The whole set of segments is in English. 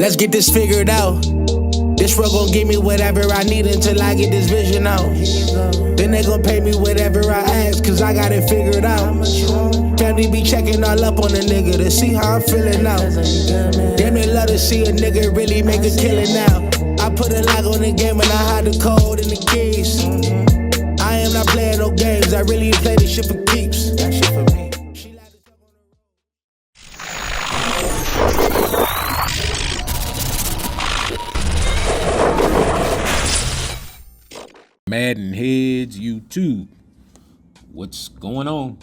Let's get this figured out. This world gon' give me whatever I need until I get this vision out. Then they gon' pay me whatever I ask, cause I got it figured out. Family be checking all up on a nigga to see how I'm feeling now. Damn, they love to see a nigga really make a killing now. I put a lock on the game and I hide the code and the keys. I am not playing no games, I really play this shit for keeps. That shit for me. MaddenHeadz YouTube, what's going on?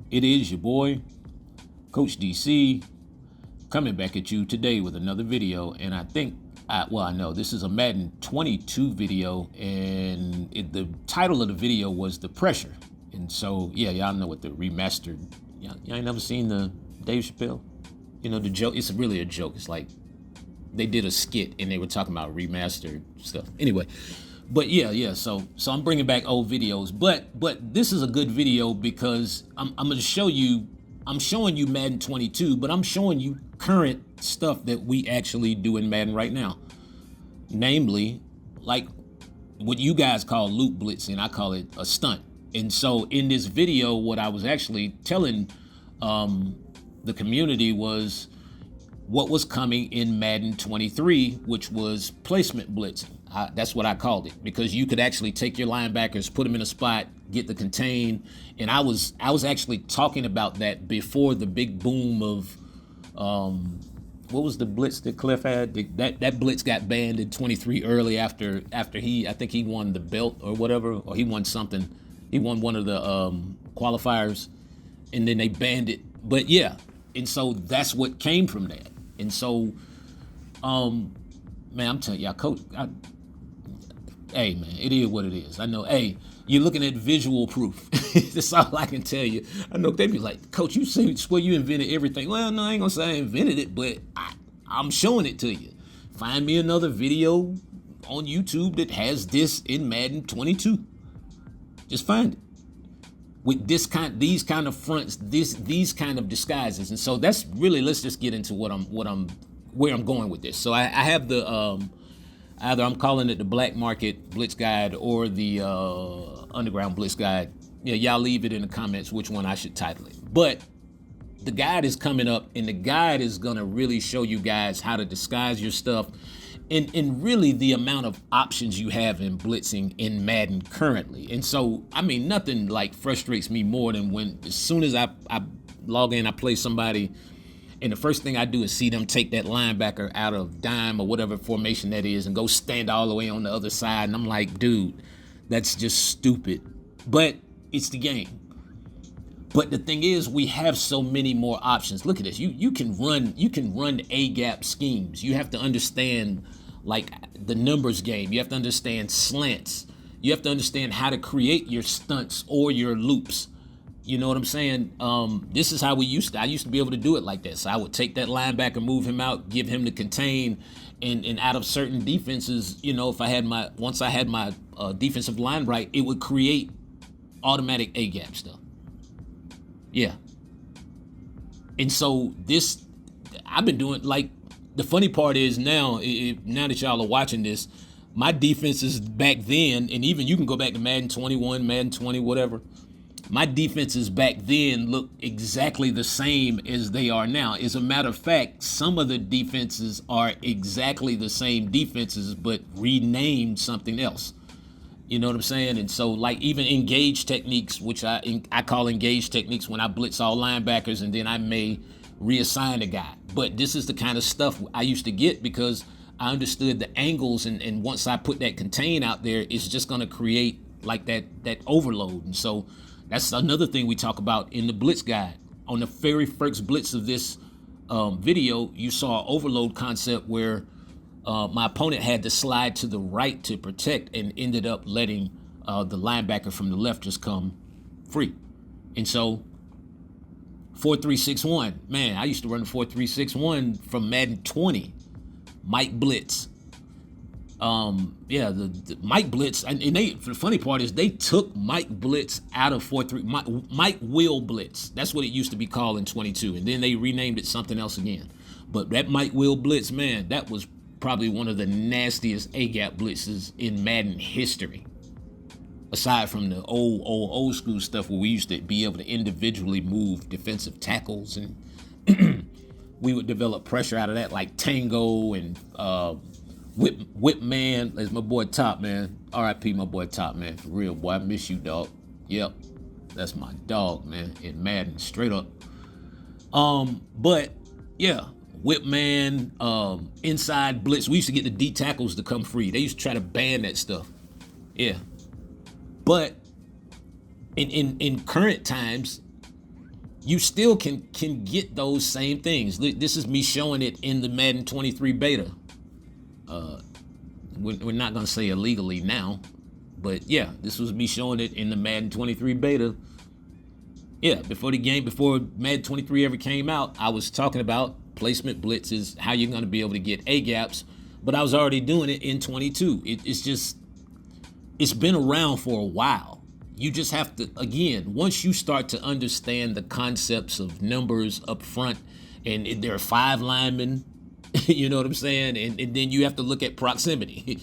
It is your boy, Coach DC, coming back at you today with another video. And I know this is a Madden 22 video, and the title of the video was The Pressure. And so, yeah, y'all know what the remastered, y'all ain't never seen the Dave Chappelle? You know, the joke, it's really a joke. It's like they did a skit and they were talking about remastered stuff. Anyway. But yeah, so I'm bringing back old videos, but this is a good video because I'm going to show you, I'm showing you Madden 22, but I'm showing you current stuff that we actually do in Madden right now. Namely, like what you guys call loop blitzing, I call it a stunt. And so in this video, what I was actually telling the community was what was coming in Madden 23, which was placement blitzing. That's what I called it, because you could actually take your linebackers, put them in a spot, get the contain. And I was actually talking about that before the big boom of what was the blitz that Cliff had? That blitz got banned in 23 early after I think he won the belt or whatever, or he won something. He won one of the qualifiers, and then they banned it. But yeah, and so that's what came from that. And so, man, I'm telling y'all, Coach, hey, man, it is what it is. I know, hey, you're looking at visual proof. That's all I can tell you. I know they be like, Coach, you swear you invented everything. Well, no, I ain't gonna say I invented it, but I'm showing it to you. Find me another video on YouTube that has this in Madden 22. Just find it. With these kind of fronts, these kind of disguises. And so that's really, let's just get into where I'm going with this. So I have the either I'm calling it the Black Market Blitz Guide or the Underground Blitz Guide. Yeah, y'all leave it in the comments which one I should title it. But the guide is coming up, and the guide is gonna really show you guys how to disguise your stuff, and really the amount of options you have in blitzing in Madden currently. And so, I mean, nothing like frustrates me more than when, as soon as I log in, I play somebody, and the first thing I do is see them take that linebacker out of dime or whatever formation that is and go stand all the way on the other side. And I'm like, dude, that's just stupid. But it's the game. But the thing is, we have so many more options. Look at this. You can run A-gap schemes. You have to understand like the numbers game. You have to understand slants. You have to understand how to create your stunts or your loops. You know what I'm saying? This is how I used to be able to do it like this. So I would take that linebacker, move him out, give him the contain, and out of certain defenses, you know, once I had my defensive line right, it would create automatic A-gap stuff. Yeah. And so this, I've been doing, like, the funny part is now that y'all are watching this, my defenses back then, and even you can go back to Madden 21, Madden 20, whatever, my defenses back then look exactly the same as they are now. As a matter of fact, some of the defenses are exactly the same defenses, but renamed something else. You know what I'm saying? And so, like, even engage techniques, which I call engage techniques when I blitz all linebackers, and then I may reassign a guy. But this is the kind of stuff I used to get because I understood the angles, and once I put that contain out there, it's just going to create like that overload. And so that's another thing we talk about in the blitz guide. On the very first blitz of this video, you saw an overload concept where my opponent had to slide to the right to protect and ended up letting the linebacker from the left just come free. And so 4-3-6-1, man, I used to run the 4-3-6-1 from Madden 20. Mike Blitz. The Mike Blitz, and the funny part is they took Mike Blitz out of 4-3. Mike Will Blitz. That's what it used to be called in 22, and then they renamed it something else again. But that Mike Will blitz, man, that was probably one of the nastiest A-gap blitzes in Madden history. Aside from the old school stuff where we used to be able to individually move defensive tackles, and we would develop pressure out of that, like Tango and Whip Man. There's my boy Top, man. R.I.P. my boy Top, man. For real, boy, I miss you, dog. Yep, that's my dog, man. In Madden, straight up. But yeah, Whip Man, inside blitz. We used to get the D tackles to come free. They used to try to ban that stuff. Yeah. But in current times, you still can get those same things. This is me showing it in the Madden 23 beta. We're not gonna say illegally now, but yeah, this was me showing it in the Madden 23 beta. Yeah, before Madden 23 ever came out, I was talking about placement blitzes, how you're gonna be able to get A gaps, but I was already doing it in 22. It's been around for a while. You just have to, again, once you start to understand the concepts of numbers up front, and there are 5 linemen, you know what I'm saying? And then you have to look at proximity.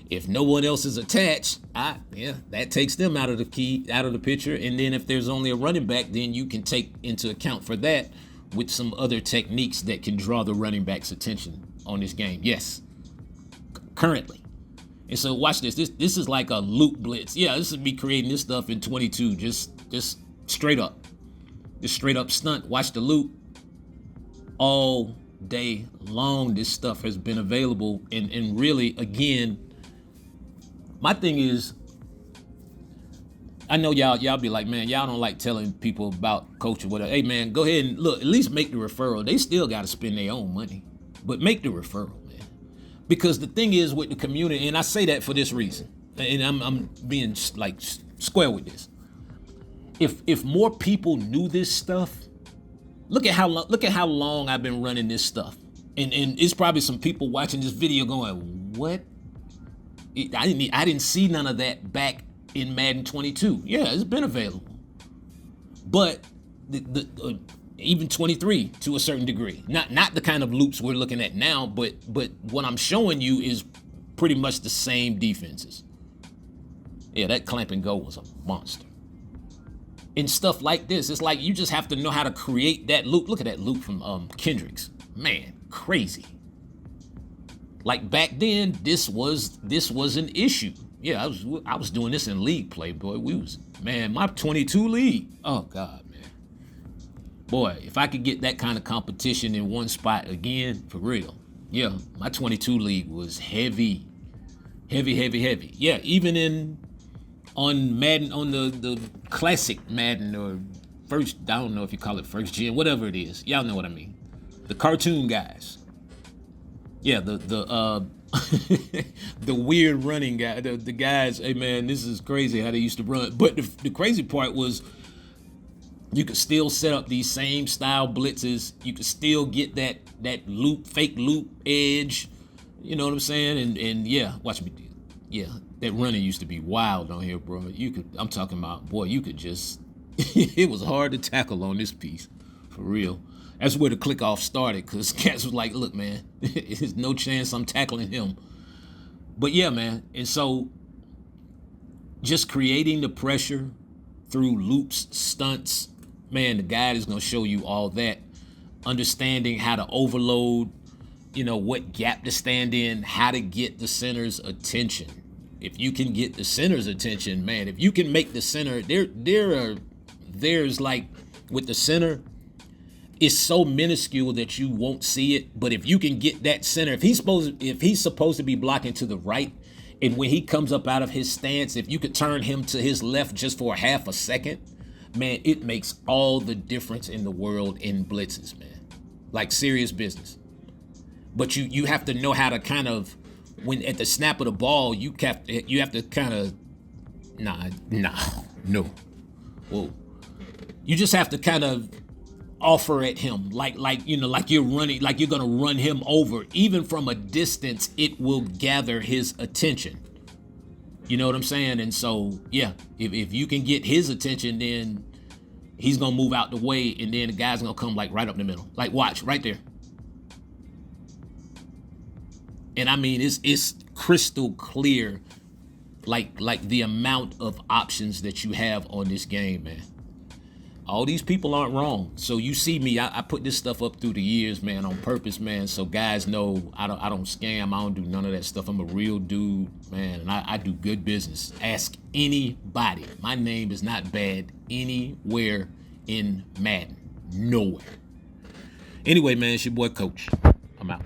If no one else is attached, that takes them out of the picture. And then if there's only a running back, then you can take into account for that with some other techniques that can draw the running back's attention on this game. Yes, currently. And so watch this. This is like a loop blitz. Yeah, this is me creating this stuff in 22. Just straight up. Just straight up stunt. Watch the loop. All day long, this stuff has been available. And really, again, my thing is, I know y'all be like, man, y'all don't like telling people about coach or whatever. Hey, man, go ahead and look, at least make the referral. They still got to spend their own money, but make the referral. Because the thing is with the community, and I say that for this reason, and I'm being like square with this. If more people knew this stuff, look at how long I've been running this stuff, and it's probably some people watching this video going, what? I didn't see none of that back in Madden 22. Yeah, it's been available, but even 23 to a certain degree. Not the kind of loops we're looking at now, but what I'm showing you is pretty much the same defenses. Yeah, that clamp and go was a monster. And stuff like this, it's like you just have to know how to create that loop. Look at that loop from Kendricks. Man, crazy. Like back then, this was an issue. Yeah, I was doing this in league play, boy. My 22 league. Oh God. Boy, if I could get that kind of competition in one spot again, for real. Yeah, my 22 league was heavy. Yeah, even on Madden, on the classic Madden, or first, I don't know if you call it first gen, whatever it is. Y'all know what I mean. The cartoon guys. Yeah, the the weird running guy, the guys, hey man, this is crazy how they used to run. But the crazy part was, you could still set up these same style blitzes. You could still get that loop, fake loop edge. You know what I'm saying? And yeah, watch me do it. Yeah, that running used to be wild on here, bro. I'm talking about, boy, you could just, it was hard to tackle on this piece, for real. That's where the click off started, because cats was like, look, man, there's no chance I'm tackling him. But yeah, man. And so just creating the pressure through loops, stunts, man, the guide is going to show you all that. Understanding how to overload, what gap to stand in, how to get the center's attention. If you can get the center's attention, man, if you can make the center, there's like, with the center, it's so minuscule that you won't see it. But if you can get that center, if he's supposed to be blocking to the right, and when he comes up out of his stance, if you could turn him to his left just for half a second, man, it makes all the difference in the world in blitzes, man. Like serious business. But you have to know how to kind of, when at the snap of the ball, you have to kind of, no. Whoa. You just have to kind of offer at him, like you're running, like you're gonna run him over. Even from a distance, it will gather his attention. You know what I'm saying? And so, yeah, if you can get his attention, then he's gonna move out the way, and then the guy's gonna come like right up the middle. Like, watch right there. And I mean, it's crystal clear, like the amount of options that you have on this game, man. All these people aren't wrong. So you see me, I put this stuff up through the years, man, on purpose, man. So guys know I don't scam. I don't do none of that stuff. I'm a real dude, man, and I do good business. Ask anybody. My name is not bad anywhere in Madden. Nowhere. Anyway, man, it's your boy Coach. I'm out.